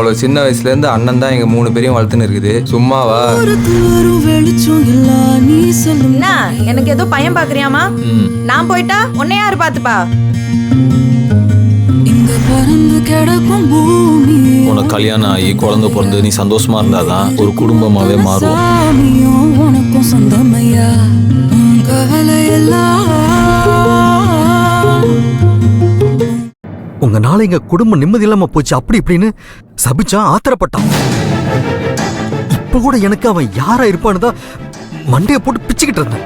அவ்வளவு சின்ன வயசுல இருந்து அண்ணன் தான் எங்க 3 பேரையும் வளர்த்துன்னு இருக்குது. சும்மாவா? என்ன எனக்கு ஏதோ பையன் பாக்குறியாமா? நான் போயிட்டா உன்னை யாரு பாத்துப்பா? உனக்கு கல்யாணம் ஆகி குழந்தை பிறந்து நீ சந்தோஷமா இருந்தாதான் ஒரு குடும்பமாவே மாறும். உங்கனால எங்க குடும்பம் நிம்மதி இல்லாம போச்சு அப்படி இப்படின்னு சபிச்சான், ஆத்திரப்பட்டான். இப்ப கூட எனக்கு அவன் யாரா இருப்பான்னு தான் மண்டைய போட்டு பிச்சுக்கிட்டு இருந்தேன்.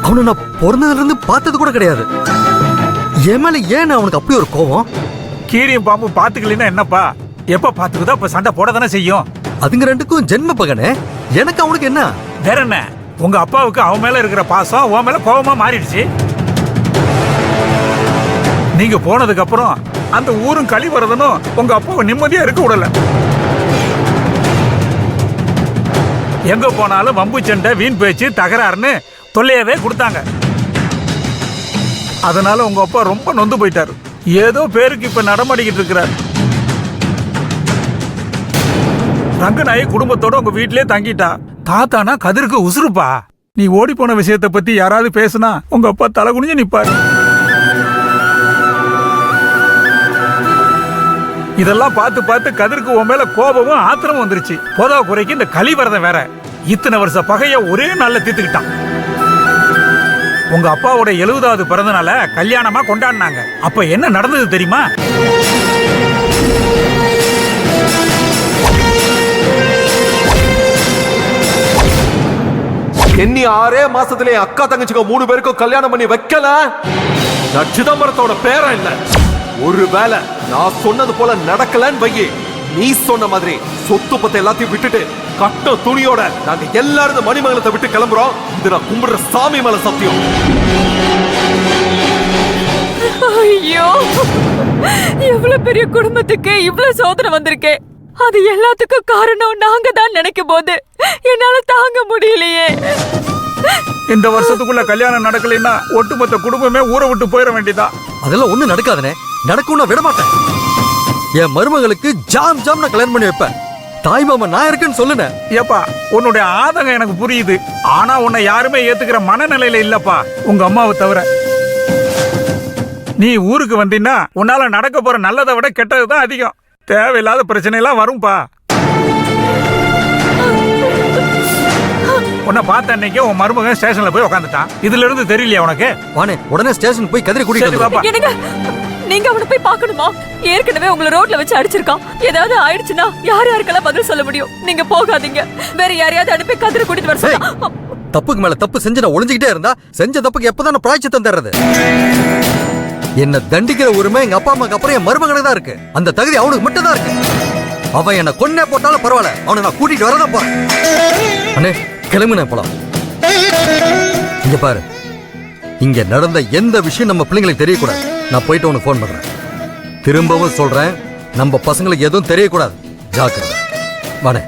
அவனை நான் பிறந்ததுல இருந்து பார்த்தது கூட கிடையாது. என் மேல ஏன் அவனுக்கு அப்படி ஒரு கோவம்? கீரியும் பாம்பு பாத்துக்கலன்னா என்னப்பா? எப்ப பாத்துக்குதோ அப்ப சண்டை போட தானே செய்யும். அதுங்க ரெண்டுக்கும் ஜென்ம பகனே. எனக்கு அவனுக்கு என்ன? வேற என்ன? உங்க அப்பாவுக்கு அவன் மேல இருக்கிற பாசம் உன் மேல கோபமா மாறிடுச்சு. நீங்க போனதுக்கு அப்புறம் அந்த ஊரும் களி வரதனும் உங்க அப்பாவை நிம்மதியா இருக்க விடல. எங்க போனாலும் வம்பு சண்டை, வீண் பேச்சு, தகராறுன்னு தொல்லையவே கொடுத்தாங்க. அதனால உங்க அப்பா ரொம்ப நொந்து போயிட்டாரு. ஏதோ பேருக்கு இப்ப நடமாடிக்கிட்டு இருக்கிறார். ரங்கநாயகி குடும்பத்தோட உங்க வீட்டிலே தங்கிட்டா. தாத்தானா கதிருக்கு உசுருப்பா. நீ ஓடி போன விஷயத்தை பத்தி யாராவது பேசுனா உங்க அப்பா தலை குனிஞ்சு நிப்பாரு. இதெல்லாம் பார்த்து பார்த்து கதிருக்கு உன் மேல கோபமும் ஆத்திரமும் வந்துருச்சு. போதா குறைக்கு இந்த களி வரதம் வேற. இத்தனை வருஷ பகைய ஒரே நாள்ல தீர்த்துக்கிட்டான். உங்க அப்பாவோட 70வது பிறந்த நாள கல்யாணமா கொண்டாடினாங்க. அப்ப என்ன நடந்தது தெரியுமா? எண்ணி 6 மாசத்துல அக்கா தங்கச்சிக்கு 3 பேருக்கும் கல்யாணம் பண்ணி வைக்கல. சிதம்பரத்தோட பேரன் இல்ல. ஒருவேளை நான் சொன்னது போல நடக்கலன்னு வையே, நீ சொன்ன மாதிரி சொத்து பத்தை எல்லாத்தையும் விட்டுட்டு கட்ட துணியோட நாங்க எல்லாரும் மணிமங்கலத்தை விட்டு கிளம்புறோம். இது நான் கும்பிடுற சாமி மேல சத்தியம். ஐயோ, எவ்வளவு பெரிய குடும்பத்துக்கு இவ்வளவு சோதனை வந்திருக்கே. அது எல்லாத்துக்கும் காரணம் நாங்க தான் நினைக்கும் போது என்னால தாங்க முடியலையே. இந்த வருஷத்துக்குள்ள கல்யாணம் நடக்கலைன்னா ஒட்டுமொத்த குடும்பமே ஊரை விட்டு போயிட வேண்டியதா. அதெல்லாம் ஒண்ணு நடக்காதனே. நடக்கும் நான் விட மாட்டேன். என் மருமகளுக்கு ஜாம் ஜாம் நான் கல்யாணம் பண்ணி வைப்பேன். தாய் மாமா நான் இருக்கேன்னு சொல்லுன. ஏப்பா, உன்னுடைய ஆதங்கம் எனக்கு புரியுது. ஆனா உன்னை யாருமே ஏத்துக்கிற மனநிலையில இல்லப்பா, உங்க அம்மாவை தவிர. நீ ஊருக்கு வந்தீன்னா உன்னால நடக்க போற நல்லதை விட கெட்டதுதான் அதிகம். தேவையில்லாத பிரச்சனை எல்லாம் வரும்பா. உன்னை பார்த்த அன்னைக்கு உன் மருமகன் ஸ்டேஷன்ல போய் உட்காந்துட்டான். இதுல இருந்து தெரியலையா உனக்கு? வானே, உடனே ஸ்டேஷன் போய் கதிரை கூட்டிட்டு நீங்க அவனை போய் பார்க்கணுமா? ஏற்கனவே உங்களை ரோட்ல வச்சு அடிச்சிருக்கான். ஏதாவது ஆயிடுச்சுன்னா யார் யாருக்கெல்லாம் பதில் சொல்ல முடியும்? நீங்க போகாதீங்க. வேற யாரையாவது அனுப்பி கதிரை கூட்டிட்டு வர சொல்லுங்க. தப்புக்கு மேல தப்பு செஞ்சு நான் ஒளிஞ்சுக்கிட்டே இருந்தா செஞ்ச தப்புக்கு எப்பதான் பிராய்ச்சித்தம் தர்றது? என்ன தண்டிக்கிற உரிமை எங்க அப்பா அம்மாக்கு அப்புறம் என் மருமகனுக்கு தான் இருக்கு. அந்த தகுதி அவனுக்கு மட்டும் தான் இருக்கு. அவன் என்ன கொன்னே போட்டாலும் பரவாயில்ல, அவனை நான் கூட்டிட்டு வரதான் போறேன். அண்ணே, கிளம்புனே போலாம். இங்க பாரு, இங்க நடந்த எந்த விஷயம் நம்ம பிள்ளைங்களுக்கு தெரியக்கூடாது. நான் போயிட்டு உனக்கு போன் பண்றேன். திரும்பவும் சொல்றேன், நம்ம பசங்களுக்கு எதுவும் தெரியக்கூடாது. ஜாக்கிரதை. வானே.